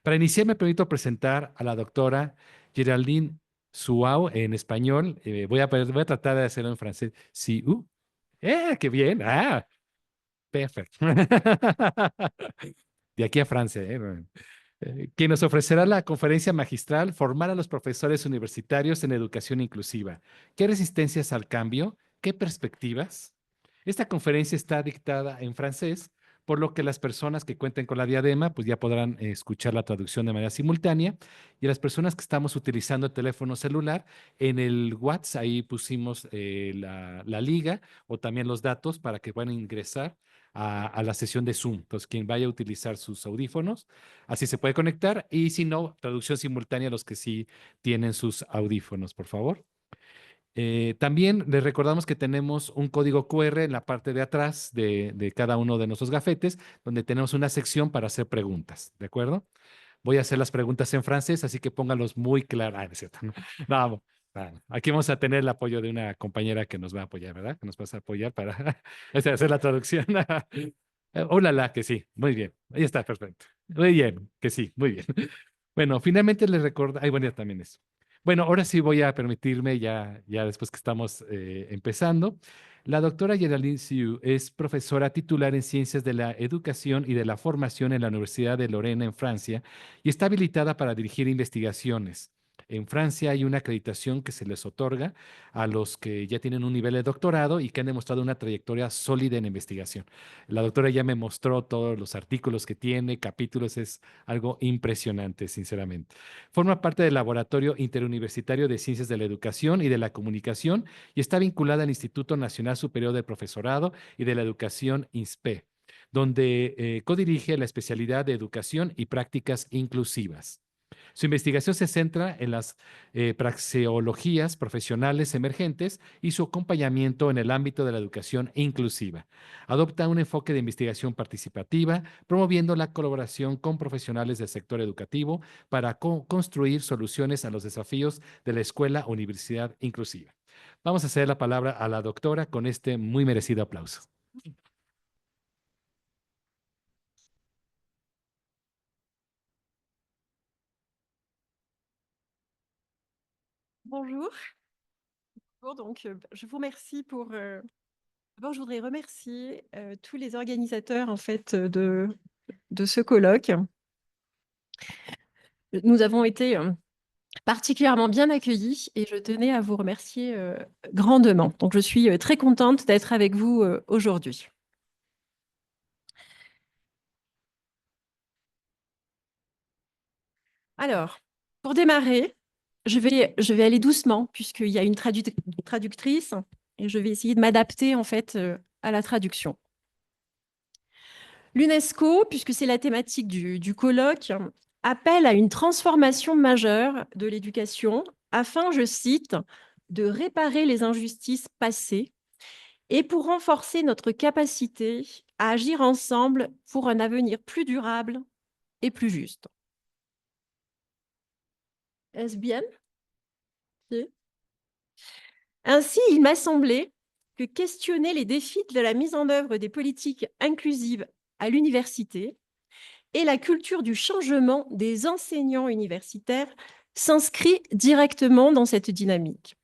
Para iniciar, me permito presentar a la doctora Geraldine Suau en español. Voy a tratar de hacerlo en francés. Sí, qué bien. Perfecto. De aquí a Francia, quien nos ofrecerá la conferencia magistral Formar a los profesores universitarios en educación inclusiva. ¿Qué resistencias al cambio? ¿Qué perspectivas? Esta conferencia está dictada en francés, por lo que las personas que cuenten con la diadema pues ya podrán escuchar la traducción de manera simultánea, y las personas que estamos utilizando el teléfono celular, en el WhatsApp ahí pusimos la liga o también los datos para que puedan ingresar a la sesión de Zoom. Entonces, quien vaya a utilizar sus audífonos, así se puede conectar, y si no, traducción simultánea a los que sí tienen sus audífonos, por favor. También les recordamos que tenemos un código QR en la parte de atrás de cada uno de nuestros gafetes, donde tenemos una sección para hacer preguntas, ¿de acuerdo? Voy a hacer las preguntas en francés, así que pónganlos muy claros. No es cierto. No, aquí vamos a tener el apoyo de una compañera que nos va a apoyar, ¿verdad? Que nos va a apoyar para hacer la traducción. Hola, que sí, muy bien. Ahí está, perfecto. Muy bien, que sí, muy bien. Bueno, finalmente les recuerdo, ay, bueno, ya también eso. Bueno, ahora sí voy a permitirme, ya después que estamos empezando. La doctora Geraldine Siu es profesora titular en Ciencias de la Educación y de la Formación en la Universidad de Lorena, en Francia, y está habilitada para dirigir investigaciones. En Francia hay una acreditación que se les otorga a los que ya tienen un nivel de doctorado y que han demostrado una trayectoria sólida en investigación. La doctora ya me mostró todos los artículos que tiene, capítulos, es algo impresionante, sinceramente. Forma parte del Laboratorio Interuniversitario de Ciencias de la Educación y de la Comunicación y está vinculada al Instituto Nacional Superior del Profesorado y de la Educación, INSPE, donde codirige la especialidad de Educación y Prácticas Inclusivas. Su investigación se centra en las praxeologías profesionales emergentes y su acompañamiento en el ámbito de la educación inclusiva. Adopta un enfoque de investigación participativa, promoviendo la colaboración con profesionales del sector educativo para construir soluciones a los desafíos de la escuela o universidad inclusiva. Vamos a ceder la palabra a la doctora con este muy merecido aplauso. Bonjour. Donc, je vous remercie pour. D'abord, je voudrais remercier tous les organisateurs en fait de ce colloque. Nous avons été particulièrement bien accueillis et je tenais à vous remercier grandement. Donc, je suis très contente d'être avec vous aujourd'hui. Alors, pour démarrer, je vais aller doucement puisqu'il y a une traductrice et je vais essayer de m'adapter en fait à la traduction. L'UNESCO, puisque c'est la thématique du colloque, appelle à une transformation majeure de l'éducation afin, je cite, de réparer les injustices passées et pour renforcer notre capacité à agir ensemble pour un avenir plus durable et plus juste. Est-ce bien? Oui. Ainsi, il m'a semblé que questionner les défis de la mise en œuvre des politiques inclusives à l'université et la culture du changement des enseignants universitaires s'inscrit directement dans cette dynamique.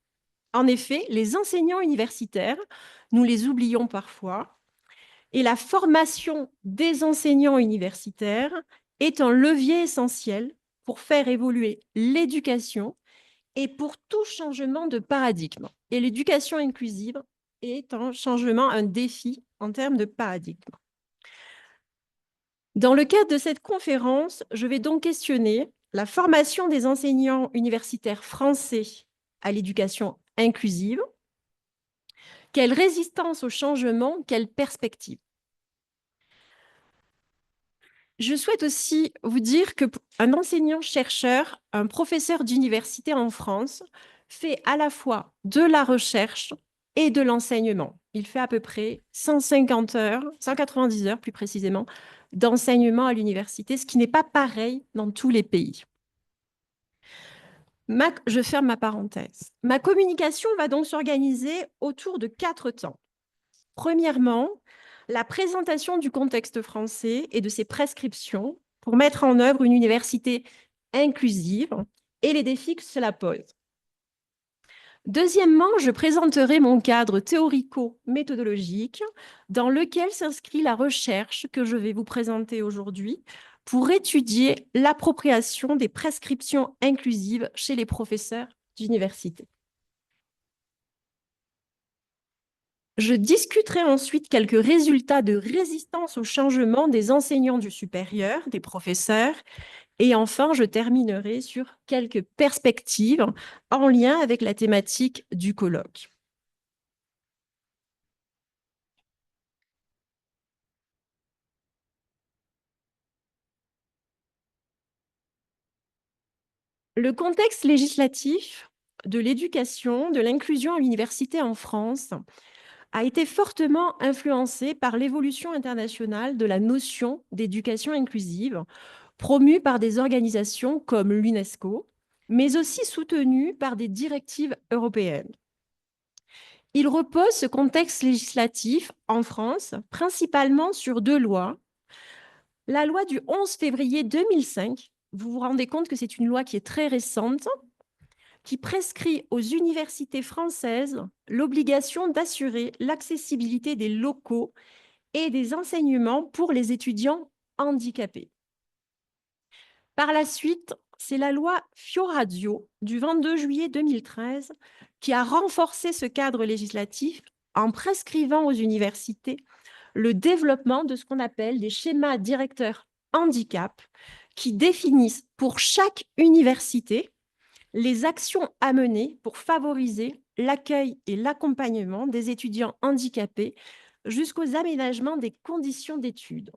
En effet, les enseignants universitaires, nous les oublions parfois, et la formation des enseignants universitaires est un levier essentiel pour faire évoluer l'éducation et pour tout changement de paradigme. Et l'éducation inclusive est un changement, un défi en termes de paradigme. Dans le cadre de cette conférence, je vais donc questionner la formation des enseignants universitaires français à l'éducation inclusive. Quelle résistance au changement, quelle perspective? Je souhaite aussi vous dire qu'un enseignant-chercheur, un professeur d'université en France, fait à la fois de la recherche et de l'enseignement. Il fait à peu près 150 heures, 190 heures plus précisément, d'enseignement à l'université, ce qui n'est pas pareil dans tous les pays. Je ferme ma parenthèse. Ma communication va donc s'organiser autour de 4 temps. Premièrement, la présentation du contexte français et de ses prescriptions, pour mettre en œuvre une université inclusive et les défis que cela pose. Deuxièmement, je présenterai mon cadre théorico-méthodologique dans lequel s'inscrit la recherche que je vais vous présenter aujourd'hui pour étudier l'appropriation des prescriptions inclusives chez les professeurs d'université. Je discuterai ensuite quelques résultats de résistance au changement des enseignants du supérieur, des professeurs, et enfin, je terminerai sur quelques perspectives en lien avec la thématique du colloque. Le contexte législatif de l'éducation, de l'inclusion à l'université en France a été fortement influencé par l'évolution internationale de la notion d'éducation inclusive, promue par des organisations comme l'UNESCO, mais aussi soutenue par des directives européennes. Il repose, ce contexte législatif en France, principalement sur deux lois. La loi du 11 février 2005, vous vous rendez compte que c'est une loi qui est très récente, qui prescrit aux universités françaises l'obligation d'assurer l'accessibilité des locaux et des enseignements pour les étudiants handicapés. Par la suite, c'est la loi Fioradio du 22 juillet 2013 qui a renforcé ce cadre législatif en prescrivant aux universités le développement de ce qu'on appelle des schémas directeurs handicap qui définissent pour chaque université les actions à mener pour favoriser l'accueil et l'accompagnement des étudiants handicapés jusqu'aux aménagements des conditions d'études.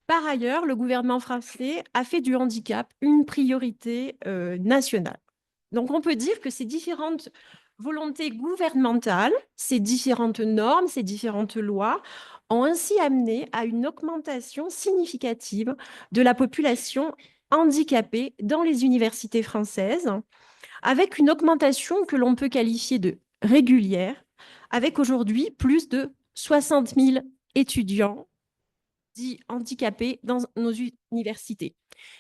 Par ailleurs, le gouvernement français a fait du handicap une priorité nationale. Donc, on peut dire que ces différentes volontés gouvernementales, ces différentes normes, ces différentes lois ont ainsi amené à une augmentation significative de la population handicapée dans les universités françaises, avec une augmentation que l'on peut qualifier de régulière, avec aujourd'hui plus de 60 000 étudiants dits handicapés dans nos universités.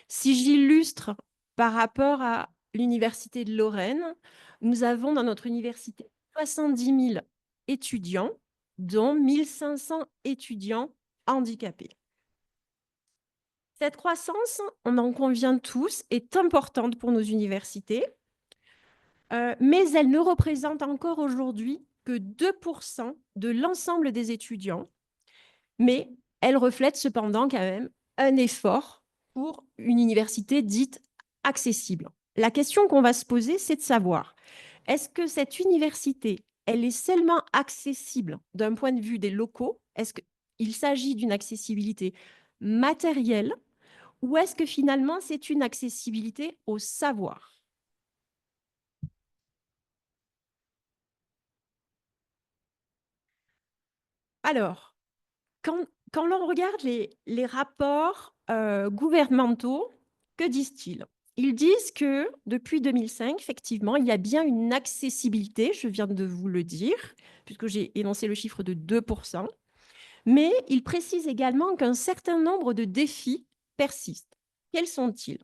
Si j'illustre par rapport à l'université de Lorraine, nous avons dans notre université 70 000 étudiants, dont 1 500 étudiants handicapés. Cette croissance, on en convient tous, est importante pour nos universités, mais elle ne représente encore aujourd'hui que 2% de l'ensemble des étudiants, mais elle reflète cependant quand même un effort pour une université dite accessible. La question qu'on va se poser, c'est de savoir, est-ce que cette université, elle est seulement accessible d'un point de vue des locaux? Est-ce qu'il s'agit d'une accessibilité matérielle ou est-ce que finalement c'est une accessibilité au savoir? Alors, quand l'on regarde les rapports gouvernementaux, que disent-ils? Ils disent que depuis 2005, effectivement, il y a bien une accessibilité, je viens de vous le dire, puisque j'ai énoncé le chiffre de 2%, mais ils précisent également qu'un certain nombre de défis persistent. Quels sont-ils?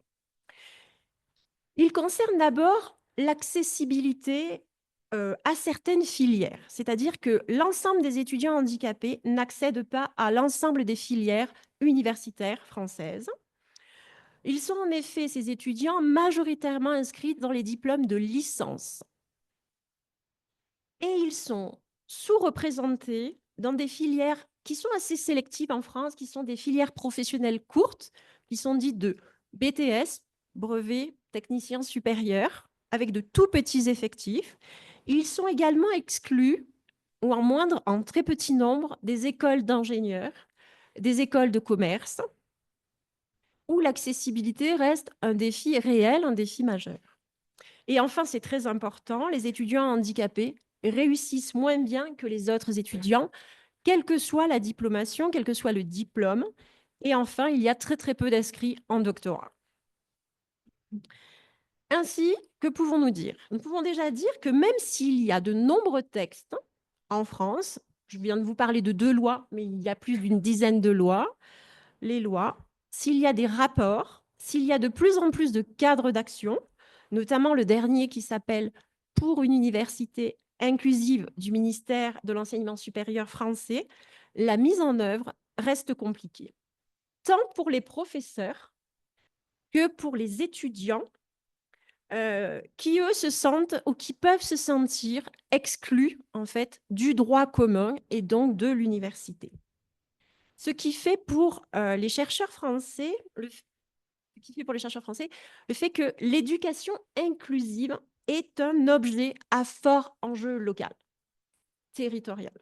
Ils concernent d'abord l'accessibilité à certaines filières, c'est-à-dire que l'ensemble des étudiants handicapés n'accèdent pas à l'ensemble des filières universitaires françaises. Ils sont en effet, ces étudiants, majoritairement inscrits dans les diplômes de licence. Et ils sont sous-représentés dans des filières qui sont assez sélectives en France, qui sont des filières professionnelles courtes, qui sont dites de BTS, brevet technicien supérieur, avec de tout petits effectifs. Ils sont également exclus, ou en très petit nombre, des écoles d'ingénieurs, des écoles de commerce, où l'accessibilité reste un défi réel, un défi majeur. Et enfin, c'est très important, les étudiants handicapés réussissent moins bien que les autres étudiants, quelle que soit la diplomation, quel que soit le diplôme. Et enfin, il y a très très peu d'inscrits en doctorat. Ainsi, que pouvons-nous dire? Nous pouvons déjà dire que même s'il y a de nombreux textes en France, je viens de vous parler de 2 lois, mais il y a plus d'une dizaine de lois, les lois, s'il y a des rapports, s'il y a de plus en plus de cadres d'action, notamment le dernier qui s'appelle Pour une université inclusive du ministère de l'enseignement supérieur français, la mise en œuvre reste compliquée, tant pour les professeurs que pour les étudiants qui, eux, se sentent ou qui peuvent se sentir exclus, en fait, du droit commun et donc de l'université. Ce qui fait pour les chercheurs français, ce qui fait pour les chercheurs français, le fait que l'éducation inclusive est un objet à fort enjeu local, territorial.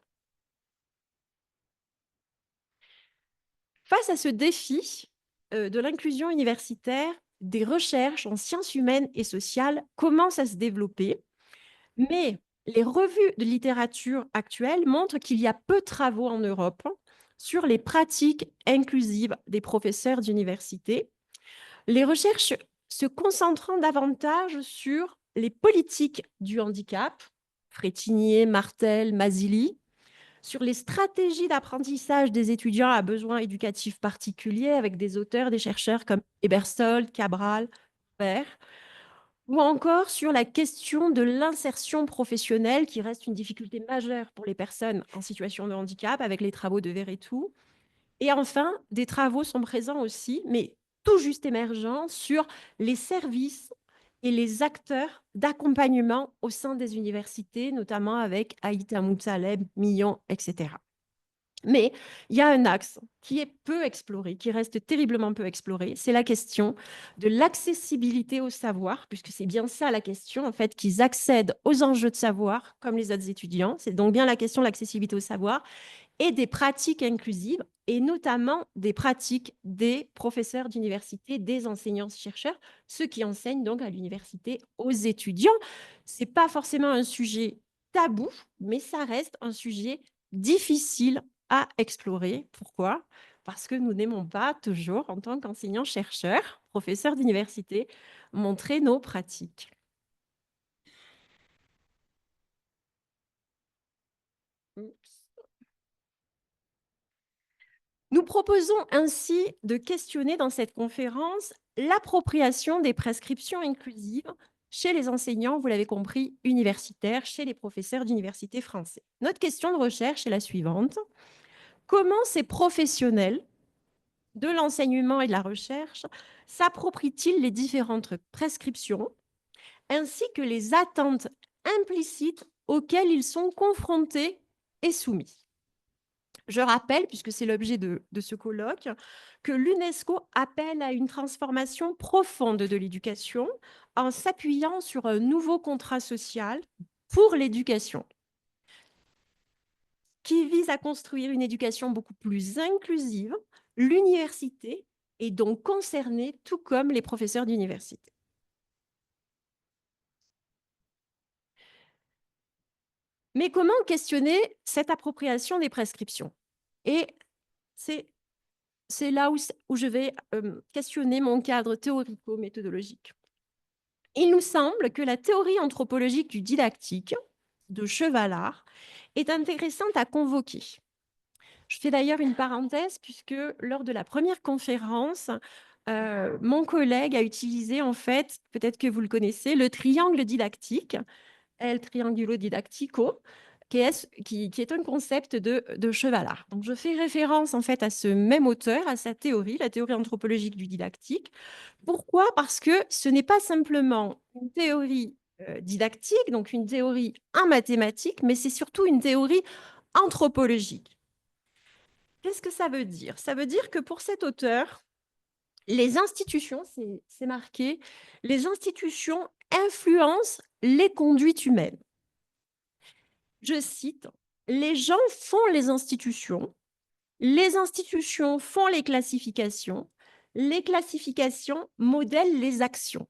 Face à ce défi de l'inclusion universitaire, des recherches en sciences humaines et sociales commencent à se développer, mais les revues de littérature actuelles montrent qu'il y a peu de travaux en Europe sur les pratiques inclusives des professeurs d'université. Les recherches se concentrant davantage sur les politiques du handicap, Frétinier, Martel, Mazzilli, sur les stratégies d'apprentissage des étudiants à besoins éducatifs particuliers avec des auteurs, des chercheurs comme Ebersold, Cabral, Père, ou encore sur la question de l'insertion professionnelle qui reste une difficulté majeure pour les personnes en situation de handicap avec les travaux de Verretou. Et enfin, des travaux sont présents aussi, mais tout juste émergents, sur les services et les acteurs d'accompagnement au sein des universités, notamment avec Aïta Moutsaleb, Millon, etc. Mais il y a un axe qui est peu exploré, qui reste terriblement peu exploré, c'est la question de l'accessibilité au savoir, puisque c'est bien ça la question, en fait, qu'ils accèdent aux enjeux de savoir comme les autres étudiants. C'est donc bien la question de l'accessibilité au savoir et des pratiques inclusives, et notamment des pratiques des professeurs d'université, des enseignants-chercheurs, ceux qui enseignent donc à l'université aux étudiants. Ce n'est pas forcément un sujet tabou, mais ça reste un sujet difficile à explorer. Pourquoi? Parce que nous n'aimons pas toujours, en tant qu'enseignants-chercheurs, professeurs d'université, montrer nos pratiques. Nous proposons ainsi de questionner dans cette conférence l'appropriation des prescriptions inclusives chez les enseignants, vous l'avez compris, universitaires, chez les professeurs d'université français. Notre question de recherche est la suivante. Comment ces professionnels de l'enseignement et de la recherche s'approprient-ils les différentes prescriptions ainsi que les attentes implicites auxquelles ils sont confrontés et soumis? Je rappelle, puisque c'est l'objet de ce colloque, que l'UNESCO appelle à une transformation profonde de l'éducation en s'appuyant sur un nouveau contrat social pour l'éducation qui vise à construire une éducation beaucoup plus inclusive. L'université est donc concernée, tout comme les professeurs d'université. Mais comment questionner cette appropriation des prescriptions? Et c'est là où je vais questionner mon cadre théorico-méthodologique. Il nous semble que la théorie anthropologique du didactique de Chevalard est intéressante à convoquer. Je fais d'ailleurs une parenthèse puisque lors de la première conférence, mon collègue a utilisé en fait, peut-être que vous le connaissez, le triangle didactique, El Triangulo Didactico, qui est un concept de Chevalard. Donc, je fais référence en fait à ce même auteur, à sa théorie, la théorie anthropologique du didactique. Pourquoi? Parce que ce n'est pas simplement une théorie didactique, donc une théorie en mathématiques, mais c'est surtout une théorie anthropologique. Qu'est-ce que ça veut dire? Ça veut dire que pour cet auteur, les institutions, c'est marqué, les institutions influencent les conduites humaines. Je cite, les gens font les institutions font les classifications modèlent les actions.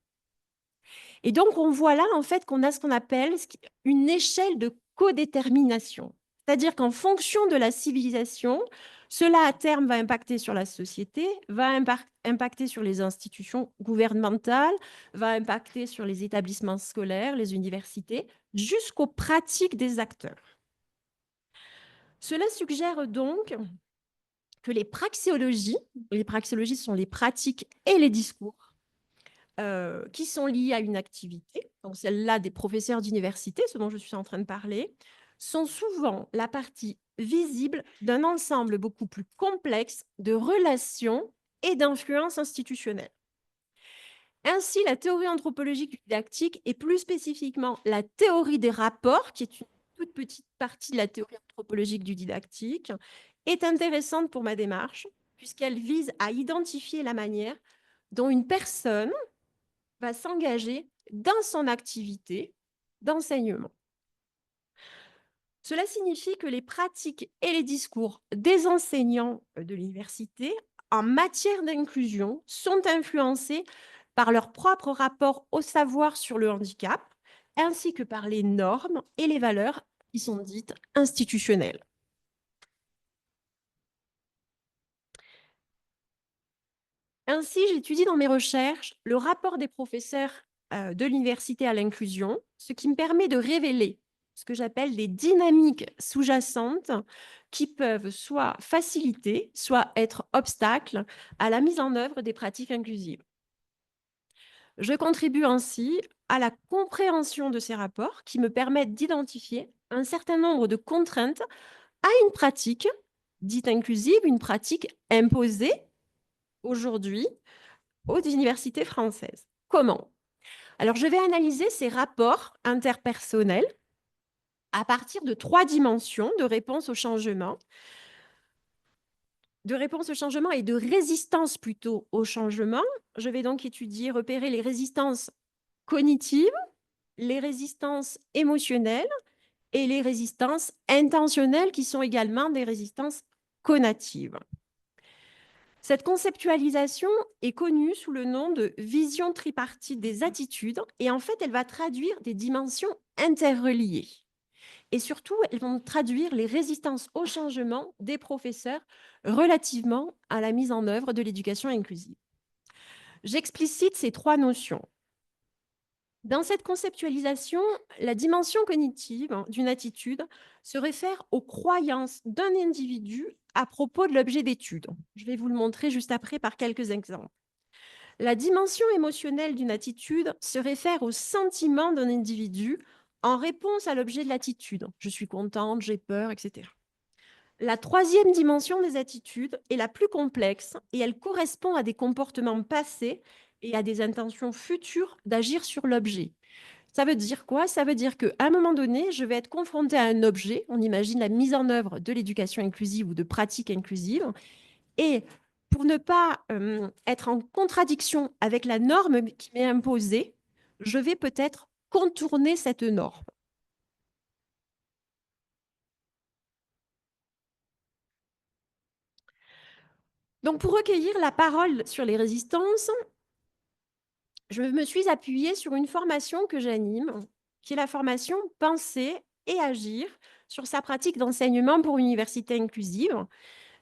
Et donc, on voit là, en fait, qu'on a ce qu'on appelle une échelle de codétermination. C'est-à-dire qu'en fonction de la civilisation, cela, à terme, va impacter sur la société, va impacter sur les institutions gouvernementales, va impacter sur les établissements scolaires, les universités, jusqu'aux pratiques des acteurs. Cela suggère donc que les praxéologies sont les pratiques et les discours qui sont liés à une activité, donc celle-là des professeurs d'université, ce dont je suis en train de parler, sont souvent la partie visible d'un ensemble beaucoup plus complexe de relations et d'influences institutionnelles. Ainsi, la théorie anthropologique du didactique, et plus spécifiquement la théorie des rapports, qui est une toute petite partie de la théorie anthropologique du didactique, est intéressante pour ma démarche, puisqu'elle vise à identifier la manière dont une personne va s'engager dans son activité d'enseignement. Cela signifie que les pratiques et les discours des enseignants de l'université en matière d'inclusion sont influencés par leur propre rapport au savoir sur le handicap, ainsi que par les normes et les valeurs qui sont dites institutionnelles. Ainsi, j'étudie dans mes recherches le rapport des professeurs de l'université à l'inclusion, ce qui me permet de révéler ce que j'appelle des dynamiques sous-jacentes qui peuvent soit faciliter, soit être obstacles à la mise en œuvre des pratiques inclusives. Je contribue ainsi à la compréhension de ces rapports qui me permettent d'identifier un certain nombre de contraintes à une pratique dite inclusive, une pratique imposée aujourd'hui aux universités françaises. Comment? Alors, je vais analyser ces rapports interpersonnels à partir de 3 dimensions de réponse au changement, et de résistance plutôt au changement. Je vais donc étudier, repérer les résistances cognitives, les résistances émotionnelles et les résistances intentionnelles qui sont également des résistances conatives. Cette conceptualisation est connue sous le nom de vision tripartite des attitudes et en fait, elle va traduire des dimensions interreliées. Et surtout, elles vont traduire les résistances au changement des professeurs relativement à la mise en œuvre de l'éducation inclusive. J'explicite ces 3 notions. Dans cette conceptualisation, la dimension cognitive d'une attitude se réfère aux croyances d'un individu à propos de l'objet d'étude. Je vais vous le montrer juste après par quelques exemples. La dimension émotionnelle d'une attitude se réfère aux sentiments d'un individu en réponse à l'objet de l'attitude. Je suis contente, j'ai peur, etc. La 3e dimension des attitudes est la plus complexe et elle correspond à des comportements passés et à des intentions futures d'agir sur l'objet. Ça veut dire quoi? Ça veut dire qu'à un moment donné, je vais être confrontée à un objet, on imagine la mise en œuvre de l'éducation inclusive ou de pratiques inclusives, et pour ne pas être en contradiction avec la norme qui m'est imposée, je vais peut-être contourner cette norme. Donc, pour recueillir la parole sur les résistances, je me suis appuyée sur une formation que j'anime, qui est la formation Penser et agir sur sa pratique d'enseignement pour une université inclusive.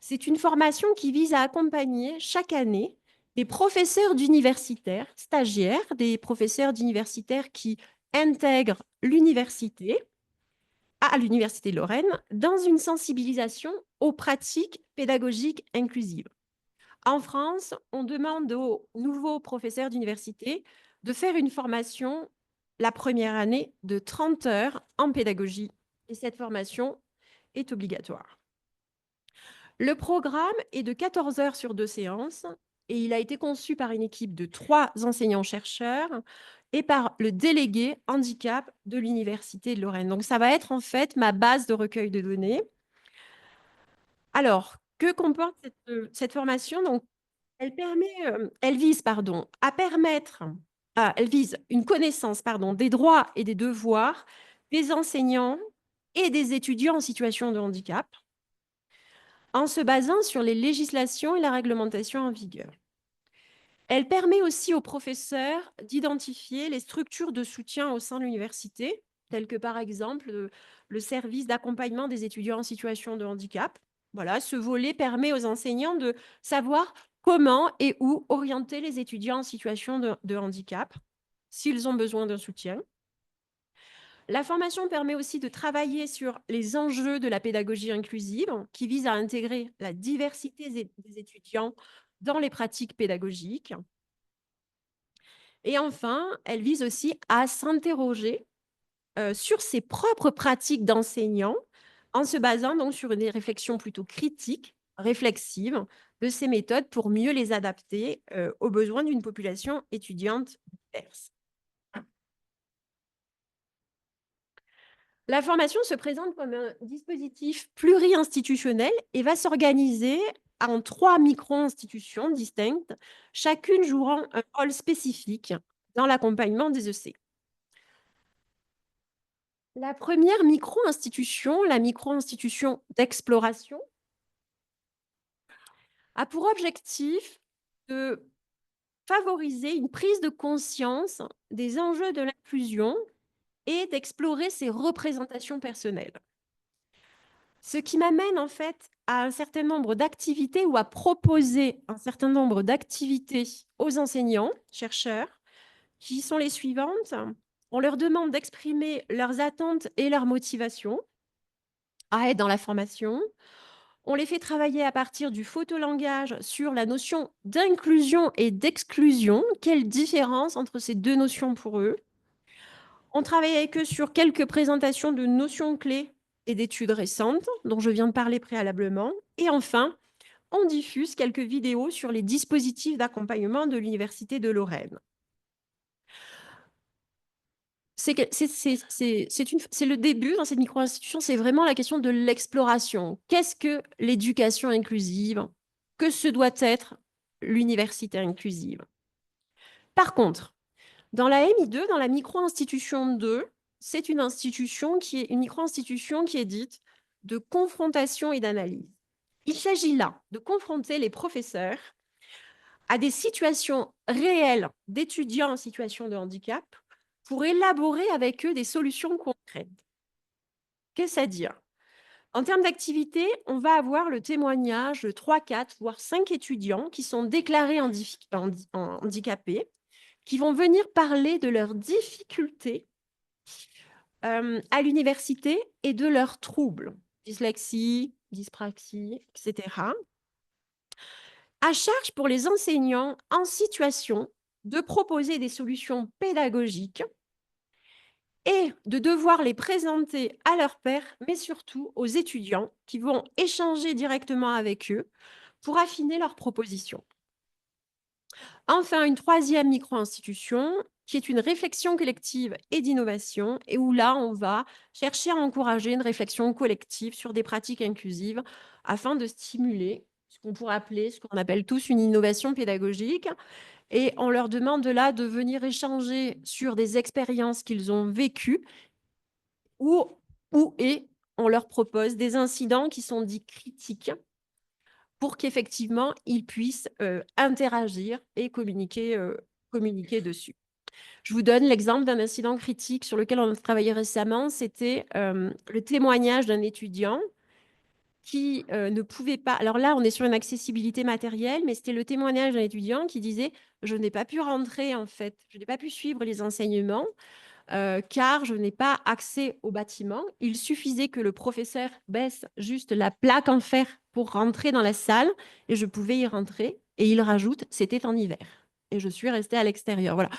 C'est une formation qui vise à accompagner chaque année des professeurs d'universitaires, stagiaires, des professeurs d'universitaires qui intègrent l'université, à l'Université de Lorraine, dans une sensibilisation aux pratiques pédagogiques inclusives. En France, on demande aux nouveaux professeurs d'université de faire une formation la première année de 30 heures en pédagogie. Et cette formation est obligatoire. Le programme est de 14 heures sur 2 séances et il a été conçu par une équipe de 3 enseignants-chercheurs et par le délégué handicap de l'Université de Lorraine. Donc, ça va être en fait ma base de recueil de données. Alors, que comporte cette formation? Donc, elle vise une connaissance des droits et des devoirs des enseignants et des étudiants en situation de handicap, en se basant sur les législations et la réglementation en vigueur. Elle permet aussi aux professeurs d'identifier les structures de soutien au sein de l'université, telles que par exemple le service d'accompagnement des étudiants en situation de handicap. Voilà, ce volet permet aux enseignants de savoir comment et où orienter les étudiants en situation de handicap, s'ils ont besoin d'un soutien. La formation permet aussi de travailler sur les enjeux de la pédagogie inclusive, qui vise à intégrer la diversité des étudiants dans les pratiques pédagogiques. Et enfin, elle vise aussi à s'interroger sur ses propres pratiques d'enseignant en se basant donc sur des réflexions plutôt critiques, réflexives de ces méthodes pour mieux les adapter aux besoins d'une population étudiante diverse. La formation se présente comme un dispositif pluri-institutionnel et va s'organiser en 3 micro-institutions distinctes, chacune jouant un rôle spécifique dans l'accompagnement des EC. La première micro-institution, la micro-institution d'exploration, a pour objectif de favoriser une prise de conscience des enjeux de l'inclusion et d'explorer ses représentations personnelles. Ce qui m'amène en fait à un certain nombre d'activités ou à proposer un certain nombre d'activités aux enseignants, chercheurs, qui sont les suivantes. On leur demande d'exprimer leurs attentes et leurs motivations à être dans la formation. On les fait travailler à partir du photolangage sur la notion d'inclusion et d'exclusion. Quelle différence entre ces deux notions pour eux? On travaille avec eux sur quelques présentations de notions clés et d'études récentes, dont je viens de parler préalablement. Et enfin, on diffuse quelques vidéos sur les dispositifs d'accompagnement de l'Université de Lorraine. C'est le début dans cette micro-institution, c'est vraiment la question de l'exploration. Qu'est-ce que l'éducation inclusive? Que ce doit être l'université inclusive? Par contre, dans la MI2, dans la micro-institution 2, c'est une micro-institution qui est dite de confrontation et d'analyse. Il s'agit là de confronter les professeurs à des situations réelles d'étudiants en situation de handicap pour élaborer avec eux des solutions concrètes. Qu'est-ce à dire? En termes d'activité, on va avoir le témoignage de 3, 4, voire 5 étudiants qui sont déclarés handicapés, qui vont venir parler de leurs difficultés à l'université et de leurs troubles, dyslexie, dyspraxie, etc. À charge pour les enseignants en situation de proposer des solutions pédagogiques et de devoir les présenter à leurs pairs, mais surtout aux étudiants qui vont échanger directement avec eux pour affiner leurs propositions. Enfin, une troisième micro-institution qui est une réflexion collective et d'innovation, et où là, on va chercher à encourager une réflexion collective sur des pratiques inclusives afin de stimuler ce qu'on pourrait appeler, ce qu'on appelle tous une innovation pédagogique. Et on leur demande de là de venir échanger sur des expériences qu'ils ont vécues ou et on leur propose des incidents qui sont dits critiques pour qu'effectivement, ils puissent interagir et communiquer dessus. Je vous donne l'exemple d'un incident critique sur lequel on a travaillé récemment. C'était le témoignage d'un étudiant qui ne pouvait pas. Alors là, on est sur une accessibilité matérielle, mais c'était le témoignage d'un étudiant qui disait: je n'ai pas pu rentrer, en fait, je n'ai pas pu suivre les enseignements car je n'ai pas accès au bâtiment. Il suffisait que le professeur baisse juste la plaque en fer pour rentrer dans la salle et je pouvais y rentrer. Et il rajoute: c'était en hiver. Et je suis restée à l'extérieur. Voilà.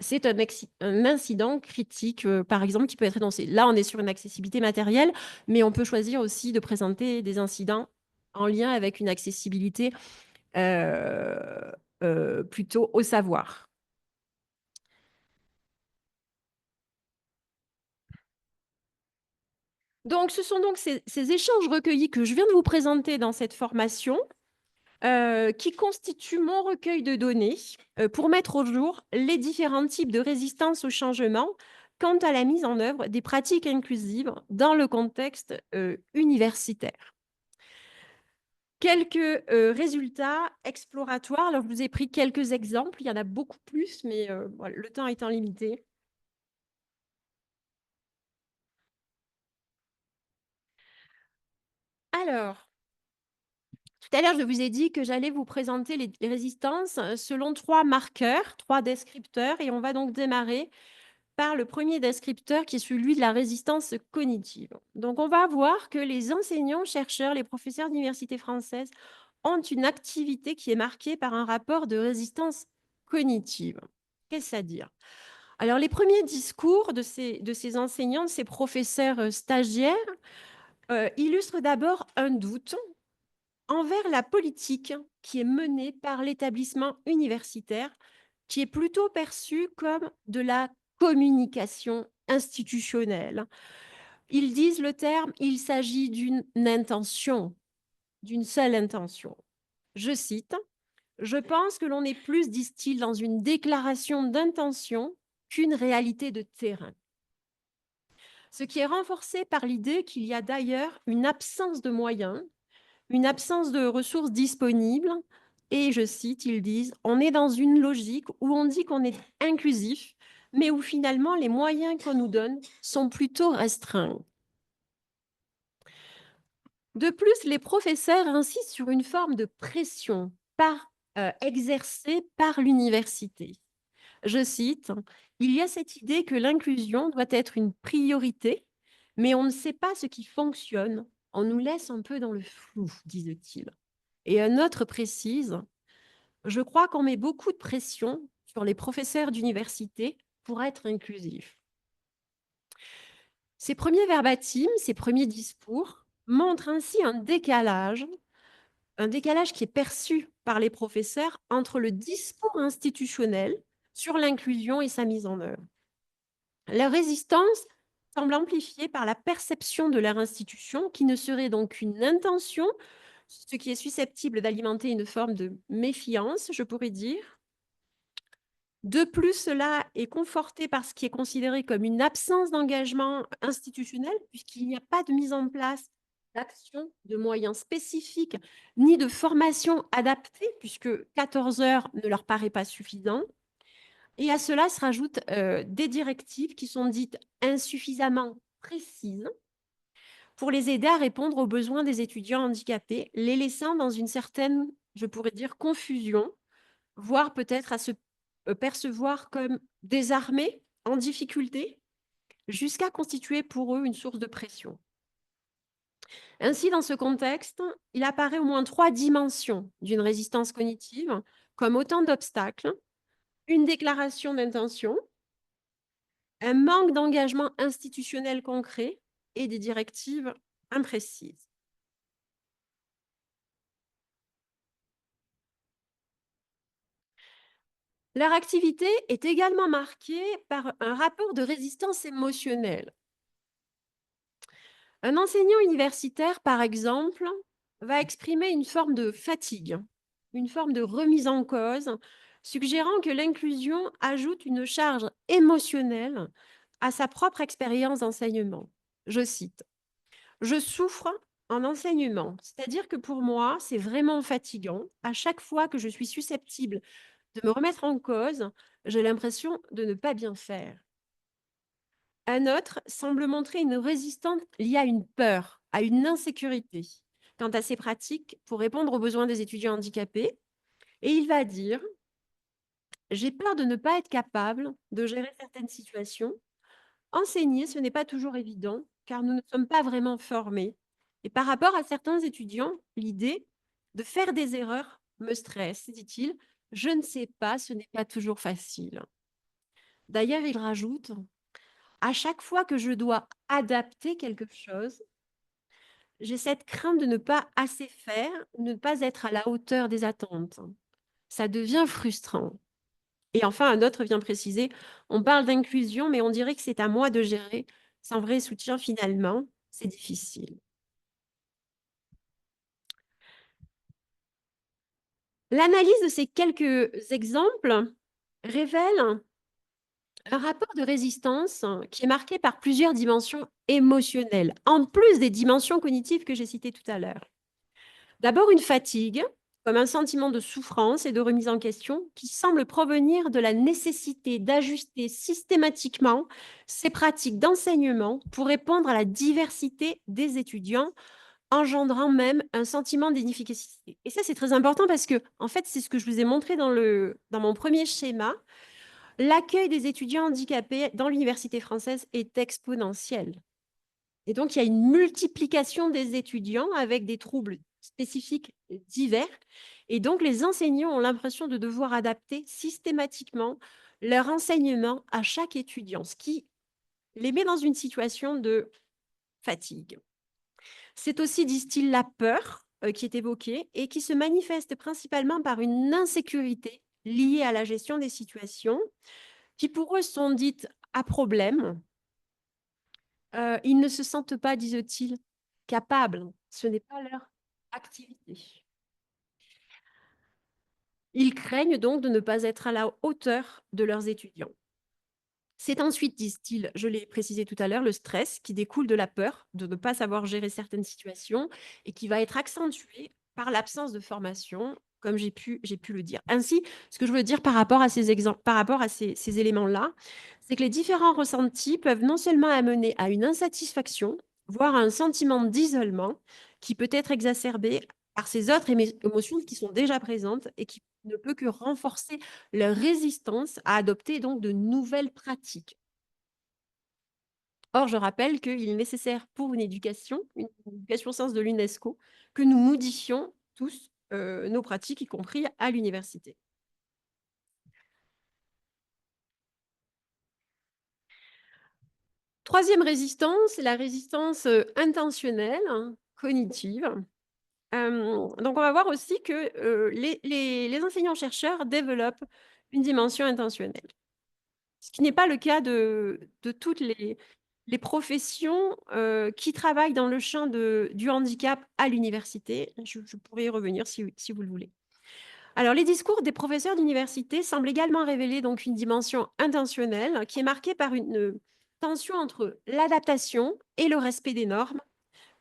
C'est un incident critique, par exemple, qui peut être énoncé. Là, on est sur une accessibilité matérielle, mais on peut choisir aussi de présenter des incidents en lien avec une accessibilité plutôt au savoir. Donc, ce sont donc ces échanges recueillis que je viens de vous présenter dans cette formation qui constituent mon recueil de données pour mettre au jour les différents types de résistance au changement quant à la mise en œuvre des pratiques inclusives dans le contexte universitaire. Quelques résultats exploratoires. Alors, je vous ai pris quelques exemples. Il y en a beaucoup plus, mais voilà, le temps étant limité. Alors, tout à l'heure, je vous ai dit que j'allais vous présenter les résistances selon 3 marqueurs, 3 descripteurs, et on va donc démarrer par le premier descripteur qui est celui de la résistance cognitive. Donc, on va voir que les enseignants, chercheurs, les professeurs d'université française ont une activité qui est marquée par un rapport de résistance cognitive. Qu'est-ce à dire? Alors, les premiers discours de ces enseignants, de ces professeurs stagiaires, illustrent d'abord un doute envers la politique qui est menée par l'établissement universitaire, qui est plutôt perçue comme de la communication institutionnelle. Ils disent le terme, il s'agit d'une intention, d'une seule intention. Je cite, je pense que l'on est plus, disent-ils, dans une déclaration d'intention qu'une réalité de terrain. Ce qui est renforcé par l'idée qu'il y a d'ailleurs une absence de moyens, une absence de ressources disponibles. Et je cite, ils disent, on est dans une logique où on dit qu'on est inclusif, mais où finalement les moyens qu'on nous donne sont plutôt restreints. De plus, les professeurs insistent sur une forme de pression exercée par l'université. Je cite, il y a cette idée que l'inclusion doit être une priorité, mais on ne sait pas ce qui fonctionne. On nous laisse un peu dans le flou, disent-ils. Et un autre précise, je crois qu'on met beaucoup de pression sur les professeurs d'université pour être inclusifs. Ces premiers verbatims, ces premiers discours montrent ainsi un décalage qui est perçu par les professeurs entre le discours institutionnel sur l'inclusion et sa mise en œuvre. Leur résistance semble amplifiée par la perception de leur institution qui ne serait donc qu'une intention, ce qui est susceptible d'alimenter une forme de méfiance, je pourrais dire. De plus, cela est conforté par ce qui est considéré comme une absence d'engagement institutionnel, puisqu'il n'y a pas de mise en place d'action, de moyens spécifiques, ni de formation adaptée, puisque 14 heures ne leur paraît pas suffisant. Et à cela se rajoutent des directives qui sont dites insuffisamment précises pour les aider à répondre aux besoins des étudiants handicapés, les laissant dans une certaine, je pourrais dire, confusion, voire peut-être à se percevoir comme désarmés, en difficulté, jusqu'à constituer pour eux une source de pression. Ainsi, dans ce contexte, il apparaît au moins 3 dimensions d'une résistance cognitive, comme autant d'obstacles, une déclaration d'intention, un manque d'engagement institutionnel concret et des directives imprécises. Leur activité est également marquée par un rapport de résistance émotionnelle. Un enseignant universitaire, par exemple, va exprimer une forme de fatigue, une forme de remise en cause, suggérant que l'inclusion ajoute une charge émotionnelle à sa propre expérience d'enseignement. Je cite, je souffre en enseignement, c'est-à-dire que pour moi, c'est vraiment fatigant. À chaque fois que je suis susceptible de me remettre en cause, j'ai l'impression de ne pas bien faire. Un autre semble montrer une résistance liée à une peur, à une insécurité quant à ces pratiques pour répondre aux besoins des étudiants handicapés. Et il va dire, j'ai peur de ne pas être capable de gérer certaines situations. Enseigner, ce n'est pas toujours évident, car nous ne sommes pas vraiment formés. Et par rapport à certains étudiants, l'idée de faire des erreurs me stresse, dit-il. Je ne sais pas, ce n'est pas toujours facile. D'ailleurs, il rajoute, à chaque fois que je dois adapter quelque chose, j'ai cette crainte de ne pas assez faire, de ne pas être à la hauteur des attentes. Ça devient frustrant. Et enfin, un autre vient préciser, on parle d'inclusion, mais on dirait que c'est à moi de gérer. Sans vrai soutien, finalement, c'est difficile. L'analyse de ces quelques exemples révèle un rapport de résistance qui est marqué par plusieurs dimensions émotionnelles, en plus des dimensions cognitives que j'ai citées tout à l'heure. D'abord, une fatigue, comme un sentiment de souffrance et de remise en question qui semble provenir de la nécessité d'ajuster systématiquement ces pratiques d'enseignement pour répondre à la diversité des étudiants, engendrant même un sentiment d'inefficacité. Et ça, c'est très important parce que, en fait, c'est ce que je vous ai montré dans mon premier schéma. l'accueil des étudiants handicapés dans l'université française est exponentiel. Et donc, il y a une multiplication des étudiants avec des troubles spécifiques divers. Et donc, les enseignants ont l'impression de devoir adapter systématiquement leur enseignement à chaque étudiant, ce qui les met dans une situation de fatigue. C'est aussi, disent-ils, la peur qui est évoquée et qui se manifeste principalement par une insécurité liée à la gestion des situations qui, pour eux, sont dites à problème. Ils ne se sentent pas, disent-ils, capables. Ce n'est pas leur activité. Ils craignent donc de ne pas être à la hauteur de leurs étudiants. C'est ensuite, disent-ils, je l'ai précisé tout à l'heure, le stress qui découle de la peur de ne pas savoir gérer certaines situations et qui va être accentué par l'absence de formation, comme j'ai pu le dire. Ainsi, ce que je veux dire par rapport à ces exemples, par rapport à ces éléments-là, c'est que les différents ressentis peuvent non seulement amener à une insatisfaction, voire à un sentiment d'isolement qui peut être exacerbé par ces autres émotions qui sont déjà présentes et qui ne peut que renforcer leur résistance à adopter donc de nouvelles pratiques. Or, je rappelle qu'il est nécessaire pour une éducation au sens de l'UNESCO, que nous modifions tous nos pratiques, y compris à l'université. Troisième résistance, la résistance intentionnelle, hein, cognitive. Donc, on va voir aussi que les enseignants-chercheurs développent une dimension intentionnelle. Ce qui n'est pas le cas de toutes les professions qui travaillent dans le champ du handicap à l'université. Je pourrais y revenir si vous le voulez. Alors, les discours des professeurs d'université semblent également révéler donc une dimension intentionnelle qui est marquée par une tension entre l'adaptation et le respect des normes.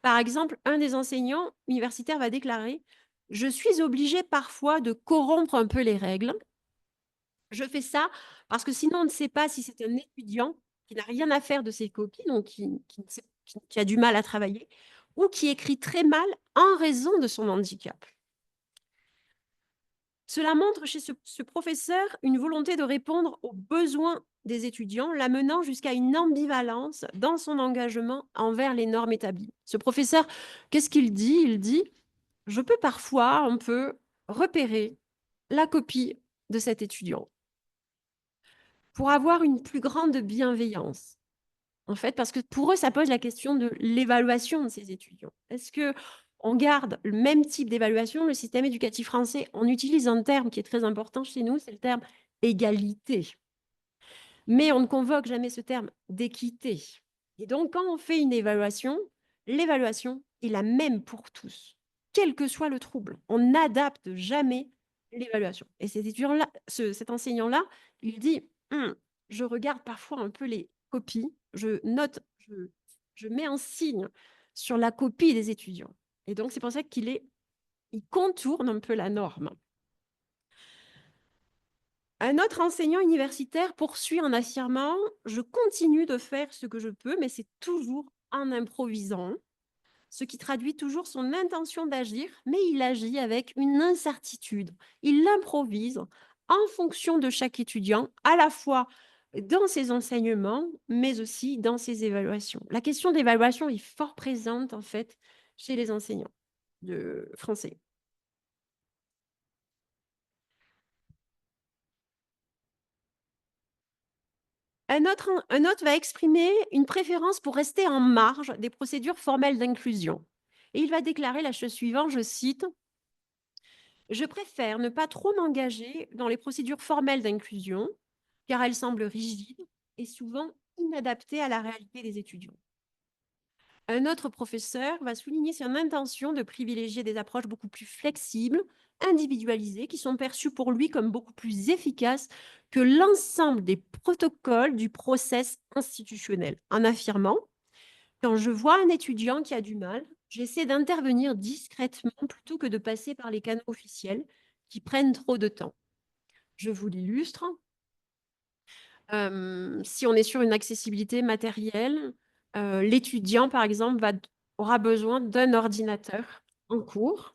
Par exemple, un des enseignants universitaires va déclarer: «Je suis obligé parfois de corrompre un peu les règles. Je fais ça parce que sinon on ne sait pas si c'est un étudiant qui n'a rien à faire de ses copies, donc qui a du mal à travailler, ou qui écrit très mal en raison de son handicap.» Cela montre chez ce professeur une volonté de répondre aux besoins des étudiants, l'amenant jusqu'à une ambivalence dans son engagement envers les normes établies. Ce professeur, qu'est-ce qu'il dit? Il dit: «Je peux parfois un peu repérer la copie de cet étudiant pour avoir une plus grande bienveillance.» En fait, parce que pour eux, ça pose la question de l'évaluation de ces étudiants. Est-ce qu'on garde le même type d'évaluation? Le système éducatif français, on utilise un terme qui est très important chez nous, c'est le terme égalité. Mais on ne convoque jamais ce terme d'équité. Et donc, quand on fait une évaluation, l'évaluation est la même pour tous, quel que soit le trouble. On n'adapte jamais l'évaluation. Et cet étudiant-là, cet enseignant-là, il dit: je regarde parfois un peu les copies, je note, je mets un signe sur la copie des étudiants.» Et donc, c'est pour ça il contourne un peu la norme. Un autre enseignant universitaire poursuit en affirmant: «Je continue de faire ce que je peux, mais c'est toujours en improvisant», ce qui traduit toujours son intention d'agir, mais il agit avec une incertitude. Il improvise en fonction de chaque étudiant, à la fois dans ses enseignements, mais aussi dans ses évaluations. La question d'évaluation est fort présente, en fait, chez les enseignants de français. Un autre va exprimer une préférence pour rester en marge des procédures formelles d'inclusion. Et il va déclarer la chose suivante, je cite: «Je préfère ne pas trop m'engager dans les procédures formelles d'inclusion, car elles semblent rigides et souvent inadaptées à la réalité des étudiants.» Un autre professeur va souligner son intention de privilégier des approches beaucoup plus flexibles, individualisées, qui sont perçues pour lui comme beaucoup plus efficaces que l'ensemble des protocoles du process institutionnel, en affirmant: «Quand je vois un étudiant qui a du mal, j'essaie d'intervenir discrètement plutôt que de passer par les canaux officiels qui prennent trop de temps.» Je vous l'illustre. Si on est sur une accessibilité matérielle, l'étudiant, par exemple, aura besoin d'un ordinateur en cours.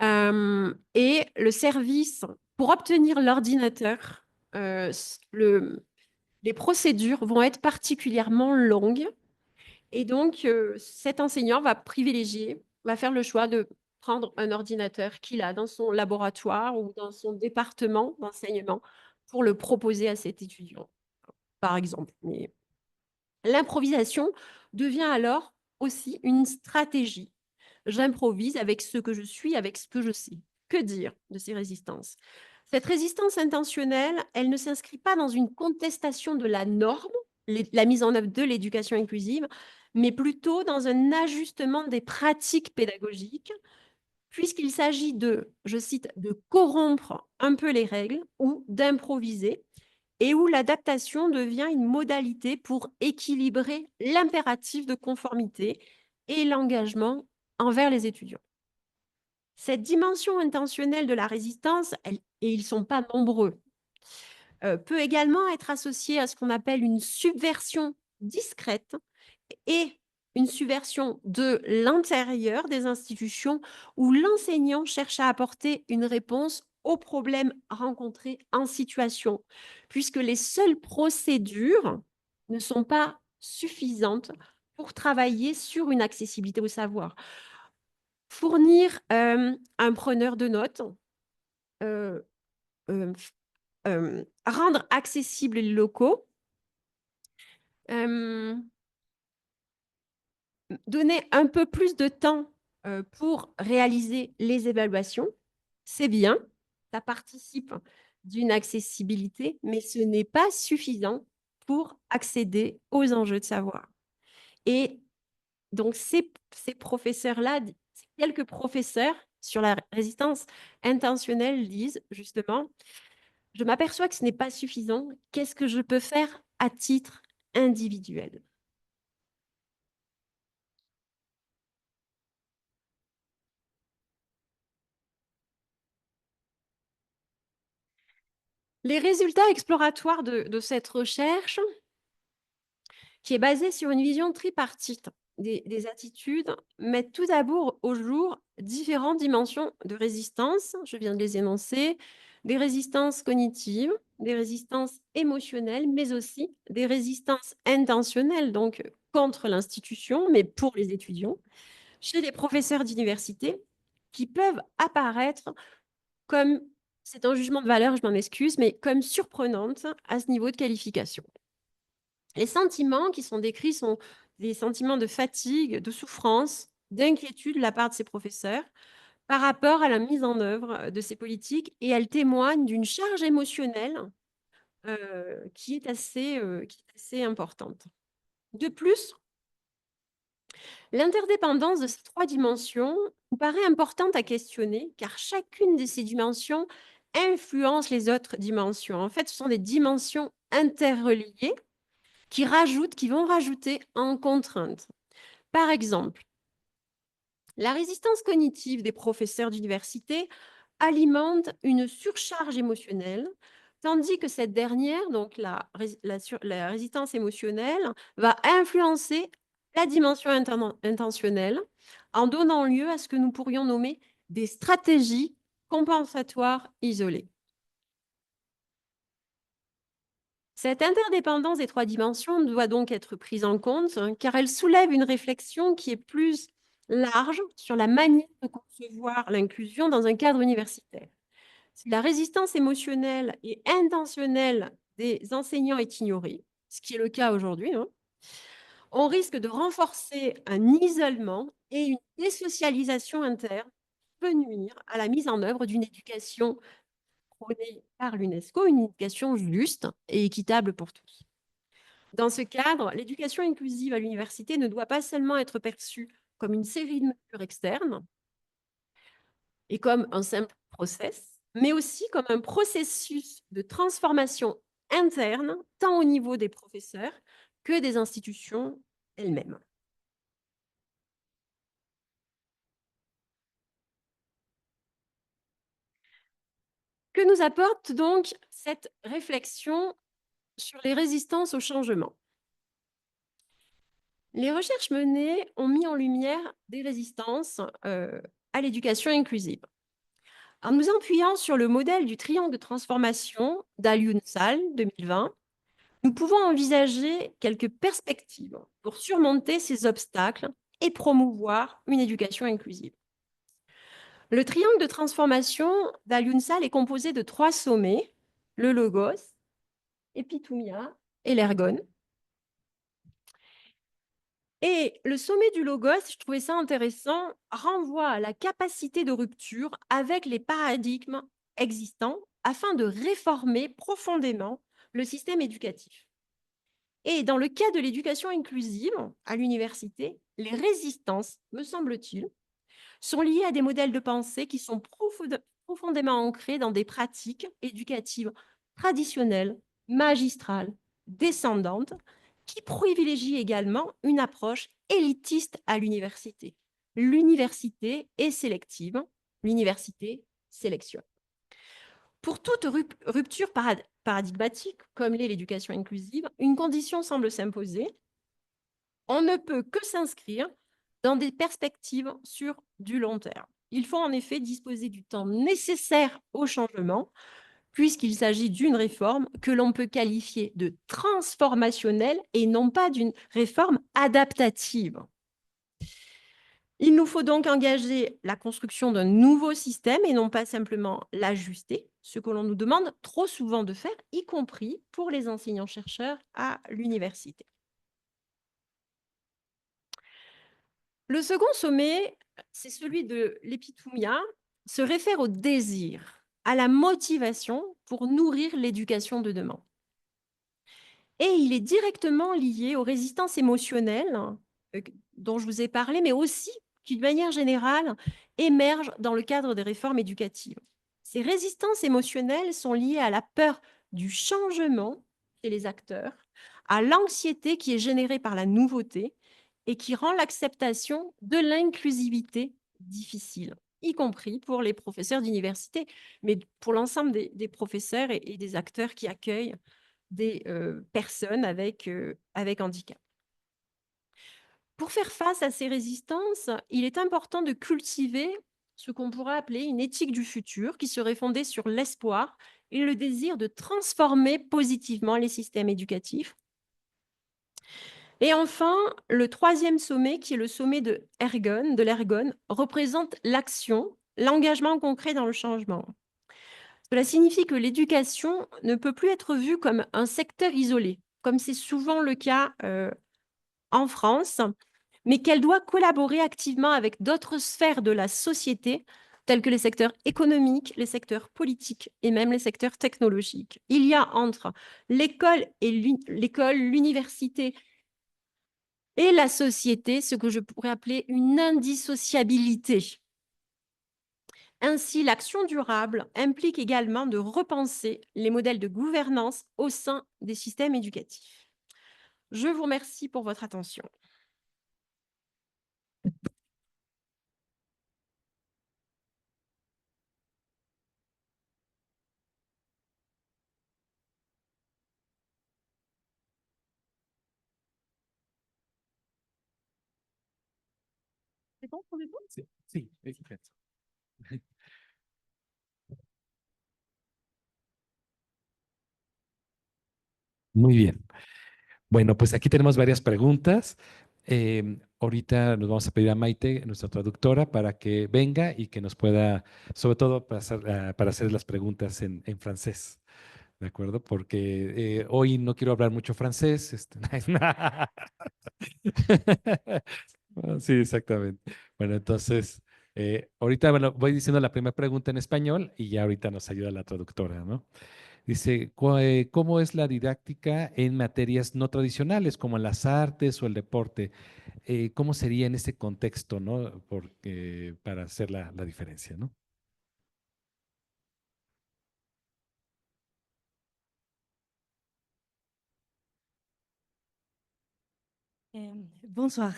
Et le service, pour obtenir l'ordinateur, les procédures vont être particulièrement longues. Et donc, cet enseignant va faire le choix de prendre un ordinateur qu'il a dans son laboratoire ou dans son département d'enseignement pour le proposer à cet étudiant, par exemple. Mais l'improvisation devient alors aussi une stratégie. J'improvise avec ce que je suis, avec ce que je sais. Que dire de ces résistances? Cette résistance intentionnelle, elle ne s'inscrit pas dans une contestation de la norme, la mise en œuvre de l'éducation inclusive, mais plutôt dans un ajustement des pratiques pédagogiques, puisqu'il s'agit de, je cite, de corrompre un peu les règles ou d'improviser, et où l'adaptation devient une modalité pour équilibrer l'impératif de conformité et l'engagement envers les étudiants. Cette dimension intentionnelle de la résistance, et ils ne sont pas nombreux, peut également être associée à ce qu'on appelle une subversion discrète et une subversion de l'intérieur des institutions où l'enseignant cherche à apporter une réponse aux problèmes rencontrés en situation, puisque les seules procédures ne sont pas suffisantes pour travailler sur une accessibilité au savoir. Fournir un preneur de notes, euh, euh, rendre accessibles les locaux, euh, donner un peu plus de temps pour réaliser les évaluations, c'est bien, ça participe d'une accessibilité, mais ce n'est pas suffisant pour accéder aux enjeux de savoir. Et donc, ces professeurs-là, quelques professeurs sur la résistance intentionnelle disent justement, je m'aperçois que ce n'est pas suffisant, qu'est-ce que je peux faire à titre individuel? Les résultats exploratoires de cette recherche, qui est basée sur une vision tripartite des attitudes, mettent tout d'abord au jour différentes dimensions de résistance. Je viens de les énoncer, des résistances cognitives, des résistances émotionnelles, mais aussi des résistances intentionnelles, donc contre l'institution, mais pour les étudiants, chez les professeurs d'université, qui peuvent apparaître comme, c'est un jugement de valeur, je m'en excuse, mais comme surprenante à ce niveau de qualification. Les sentiments qui sont décrits sont des sentiments de fatigue, de souffrance, d'inquiétude de la part de ces professeurs par rapport à la mise en œuvre de ces politiques, et elles témoignent d'une charge émotionnelle qui est assez importante. De plus, l'interdépendance de ces trois dimensions nous paraît importante à questionner, car chacune de ces dimensions influence les autres dimensions. En fait, ce sont des dimensions interreliées qui vont rajouter en contrainte. Par exemple, la résistance cognitive des professeurs d'université alimente une surcharge émotionnelle, tandis que cette dernière, donc la résistance émotionnelle, va influencer la dimension intentionnelle en donnant lieu à ce que nous pourrions nommer des stratégies compensatoires isolées. Cette interdépendance des trois dimensions doit donc être prise en compte, car elle soulève une réflexion qui est plus large sur la manière de concevoir l'inclusion dans un cadre universitaire. Si la résistance émotionnelle et intentionnelle des enseignants est ignorée, ce qui est le cas aujourd'hui, on risque de renforcer un isolement et une désocialisation interne qui peut nuire à la mise en œuvre d'une éducation prônée par l'UNESCO, une éducation juste et équitable pour tous. Dans ce cadre, l'éducation inclusive à l'université ne doit pas seulement être perçue comme une série de mesures externes et comme un simple process, mais aussi comme un processus de transformation interne, tant au niveau des professeurs que des institutions elles-mêmes. Que nous apporte donc cette réflexion sur les résistances au changement? Les recherches menées ont mis en lumière des résistances à l'éducation inclusive. En nous appuyant sur le modèle du triangle de transformation d'Al-Yunsal 2020, nous pouvons envisager quelques perspectives pour surmonter ces obstacles et promouvoir une éducation inclusive. Le triangle de transformation d'Al-Yunsal est composé de 3 sommets, le logos, Epithumia et l'ergon. Et le sommet du logos, je trouvais ça intéressant, renvoie à la capacité de rupture avec les paradigmes existants afin de réformer profondément le système éducatif. Et dans le cas de l'éducation inclusive à l'université, les résistances, me semble-t-il, sont liées à des modèles de pensée qui sont profondément ancrés dans des pratiques éducatives traditionnelles, magistrales, descendantes, qui privilégient également une approche élitiste à l'université. L'université est sélective, l'université sélectionne. Pour toute rupture paradigmatique, comme l'est l'éducation inclusive, une condition semble s'imposer. On ne peut que s'inscrire dans des perspectives sur du long terme. Il faut en effet disposer du temps nécessaire au changement, puisqu'il s'agit d'une réforme que l'on peut qualifier de transformationnelle et non pas d'une réforme adaptative. Il nous faut donc engager la construction d'un nouveau système et non pas simplement l'ajuster, ce que l'on nous demande trop souvent de faire, y compris pour les enseignants-chercheurs à l'université. Le second sommet, c'est celui de l'épithumia, se réfère au désir, à la motivation pour nourrir l'éducation de demain. Et il est directement lié aux résistances émotionnelles dont je vous ai parlé, mais aussi qui, de manière générale, émergent dans le cadre des réformes éducatives. Ces résistances émotionnelles sont liées à la peur du changement chez les acteurs, à l'anxiété qui est générée par la nouveauté et qui rend l'acceptation de l'inclusivité difficile, y compris pour les professeurs d'université, mais pour l'ensemble des professeurs et des acteurs qui accueillent des personnes avec handicap. Pour faire face à ces résistances, il est important de cultiver ce qu'on pourrait appeler une éthique du futur qui serait fondée sur l'espoir et le désir de transformer positivement les systèmes éducatifs. Et enfin, le troisième sommet, qui est le sommet de l'Ergon, représente l'action, l'engagement concret dans le changement. Cela signifie que l'éducation ne peut plus être vue comme un secteur isolé, comme c'est souvent le cas en France, mais qu'elle doit collaborer activement avec d'autres sphères de la société, tels que les secteurs économiques, les secteurs politiques et même les secteurs technologiques. Il y a entre l'école, l'université et la société ce que je pourrais appeler une indissociabilité. Ainsi, l'action durable implique également de repenser les modèles de gouvernance au sein des systèmes éducatifs. Je vous remercie pour votre attention. C'est bon pour répondre? Sí, perfecto. Muy bien. Bueno, pues aquí tenemos varias preguntas. Ahorita nos vamos a pedir a Maite, nuestra traductora, para que venga y que nos pueda, sobre todo para hacer las preguntas en francés, ¿de acuerdo? Porque hoy no quiero hablar mucho francés. Sí, exactamente. Bueno, entonces, ahorita bueno, voy diciendo la primera pregunta en español y ya ahorita nos ayuda la traductora, ¿no? Dice, ¿cómo es la didáctica en materias no tradicionales como en las artes o el deporte? ¿Cómo sería en ese contexto, ¿no? Porque, para hacer la diferencia, ¿no? Bonsoir.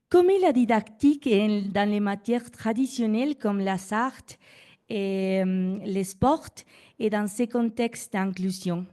Comme la didactique dans les matières traditionnelles comme las arts et les sports et dans ces contextes d'inclusion?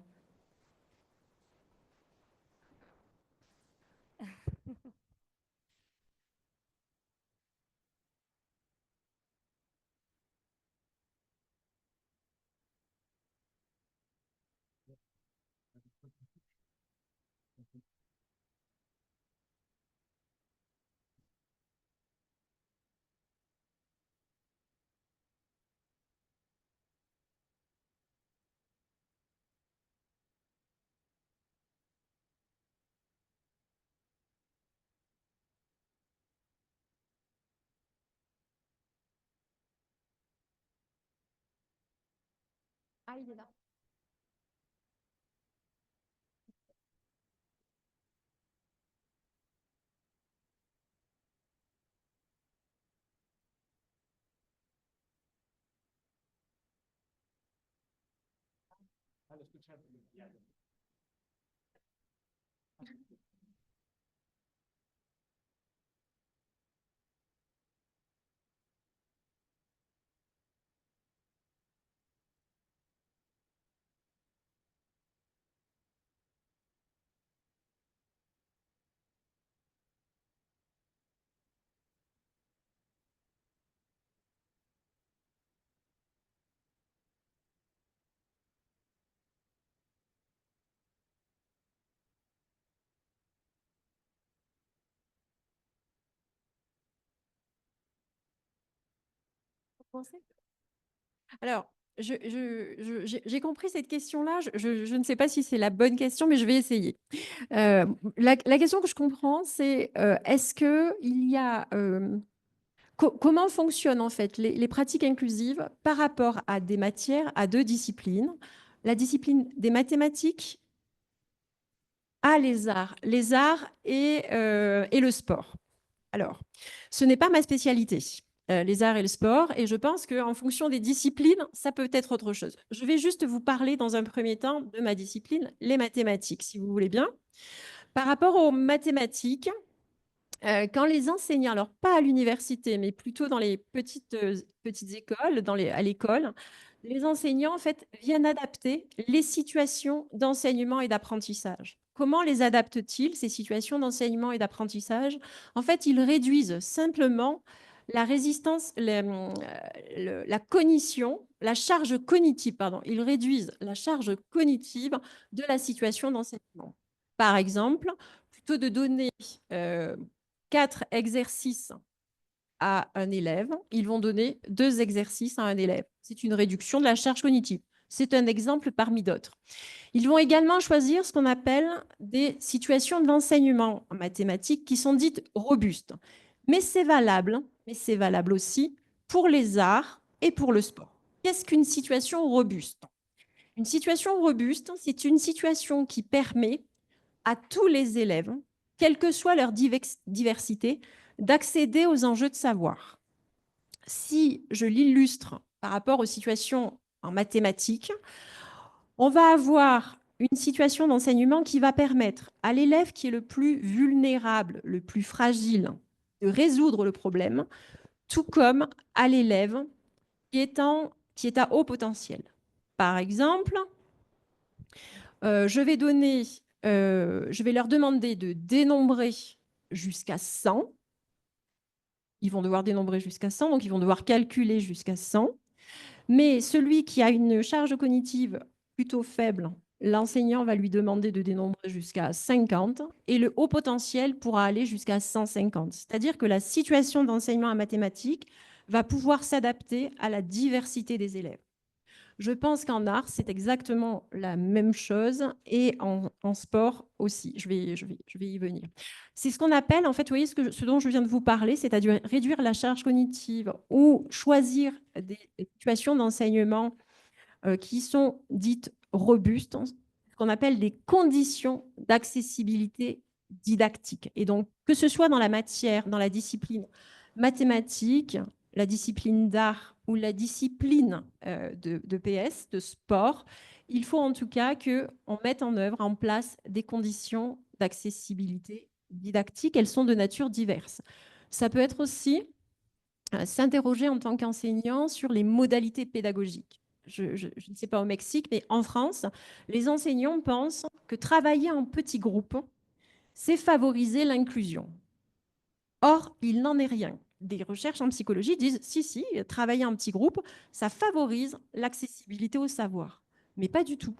Ah, il est là. Vous pensez? Alors, j'ai compris cette question-là. Je ne sais pas si c'est la bonne question, mais je vais essayer. La question que je comprends, c'est est-ce qu'il y a comment fonctionnent en fait les pratiques inclusives par rapport à des matières, à deux disciplines, la discipline des mathématiques à les arts et le sport. Alors, ce n'est pas ma spécialité, les arts et le sport, et je pense qu'en fonction des disciplines, ça peut être autre chose. Je vais juste vous parler dans un premier temps de ma discipline, les mathématiques, si vous voulez bien. Par rapport aux mathématiques, quand les enseignants, alors pas à l'université, mais plutôt dans les petites écoles, à l'école, les enseignants en fait viennent adapter les situations d'enseignement et d'apprentissage. Comment les adaptent-ils, ces situations d'enseignement et d'apprentissage? En fait, ils réduisent simplement la résistance, la cognition, la charge cognitive, pardon. Ils réduisent la charge cognitive de la situation d'enseignement. Par exemple, plutôt de donner euh, 4 exercices à un élève, ils vont donner 2 exercices à un élève. C'est une réduction de la charge cognitive. C'est un exemple parmi d'autres. Ils vont également choisir ce qu'on appelle des situations d'enseignement en mathématiques qui sont dites robustes. Mais c'est valable aussi pour les arts et pour le sport. Qu'est-ce qu'une situation robuste? Une situation robuste, c'est une situation qui permet à tous les élèves, quelle que soit leur diversité, d'accéder aux enjeux de savoir. Si je l'illustre par rapport aux situations en mathématiques, on va avoir une situation d'enseignement qui va permettre à l'élève qui est le plus vulnérable, le plus fragile, de résoudre le problème, tout comme à l'élève qui est à haut potentiel. Par exemple, je vais leur demander de dénombrer jusqu'à 100. Ils vont devoir dénombrer jusqu'à 100, donc ils vont devoir calculer jusqu'à 100. Mais celui qui a une charge cognitive plutôt faible, l'enseignant va lui demander de dénombrer jusqu'à 50 et le haut potentiel pourra aller jusqu'à 150. C'est-à-dire que la situation d'enseignement en mathématiques va pouvoir s'adapter à la diversité des élèves. Je pense qu'en art, c'est exactement la même chose et en sport aussi. Je vais y venir. C'est ce qu'on appelle, en fait, vous voyez ce dont je viens de vous parler, c'est-à-dire réduire la charge cognitive ou choisir des situations d'enseignement qui sont dites robustes, ce qu'on appelle des conditions d'accessibilité didactique. Et donc, que ce soit dans la matière, dans la discipline mathématique, la discipline d'art ou la discipline de PS, de sport, il faut en tout cas qu'on mette en œuvre, en place des conditions d'accessibilité didactique. Elles sont de nature diverse. Ça peut être aussi s'interroger en tant qu'enseignant sur les modalités pédagogiques. Je ne sais pas au Mexique, mais en France, les enseignants pensent que travailler en petits groupes, c'est favoriser l'inclusion. Or, il n'en est rien. Des recherches en psychologie disent si, travailler en petit groupe, ça favorise l'accessibilité au savoir. Mais pas du tout.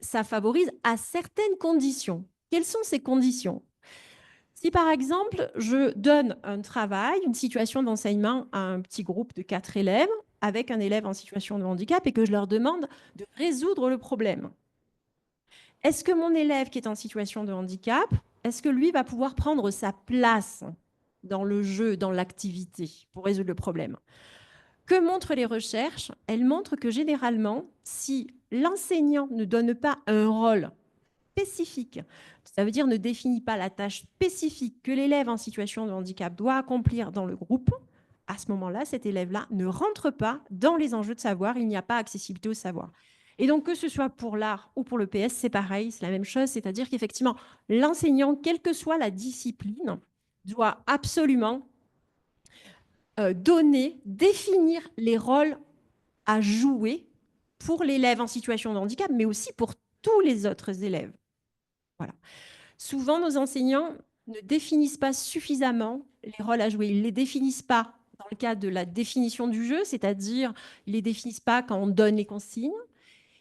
ça favorise à certaines conditions. Quelles sont ces conditions? Si par exemple, je donne un travail, une situation d'enseignement à un petit groupe de 4 élèves, avec un élève en situation de handicap, et que je leur demande de résoudre le problème, est-ce que mon élève qui est en situation de handicap, est-ce que lui va pouvoir prendre sa place dans le jeu, dans l'activité, pour résoudre le problème? Que montrent les recherches? Elles montrent que généralement, si l'enseignant ne donne pas un rôle spécifique, ça veut dire ne définit pas la tâche spécifique que l'élève en situation de handicap doit accomplir dans le groupe, à ce moment-là, cet élève-là ne rentre pas dans les enjeux de savoir, il n'y a pas accessibilité au savoir. Et donc, que ce soit pour l'art ou pour le PS, c'est pareil, c'est la même chose, c'est-à-dire qu'effectivement, l'enseignant, quelle que soit la discipline, doit absolument donner, définir les rôles à jouer pour l'élève en situation de handicap, mais aussi pour tous les autres élèves. Voilà. Souvent, nos enseignants ne définissent pas suffisamment les rôles à jouer. Ils ne les définissent pas dans le cadre de la définition du jeu, c'est-à-dire ils ne les définissent pas quand on donne les consignes.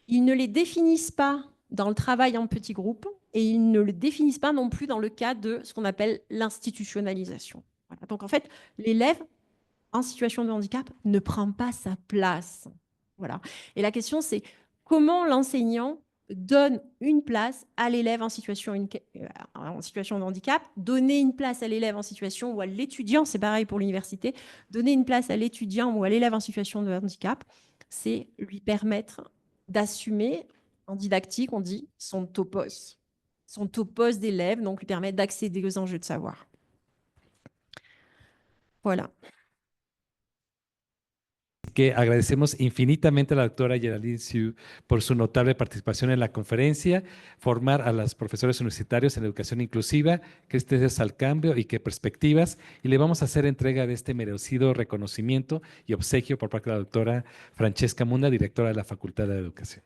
Ils ne les définissent pas dans le travail en petits groupes et ils ne le définissent pas non plus dans le cadre de ce qu'on appelle l'institutionnalisation. Voilà. Donc en fait, l'élève en situation de handicap ne prend pas sa place. Voilà. Et la question, c'est comment l'enseignant donne une place à l'élève en situation de handicap, donner une place à l'élève en situation ou à l'étudiant, c'est pareil pour l'université, donner une place à l'étudiant ou à l'élève en situation de handicap, c'est lui permettre d'assumer, en didactique, on dit son topos d'élève, donc lui permettre d'accéder aux enjeux de savoir. Voilà. Que agradecemos infinitamente a la doctora Geraldine Siu por su notable participación en la conferencia, formar a los profesores universitarios en educación inclusiva, qué estrategias al cambio y qué perspectivas, y le vamos a hacer entrega de este merecido reconocimiento y obsequio por parte de la doctora Francesca Munda, directora de la Facultad de Educación.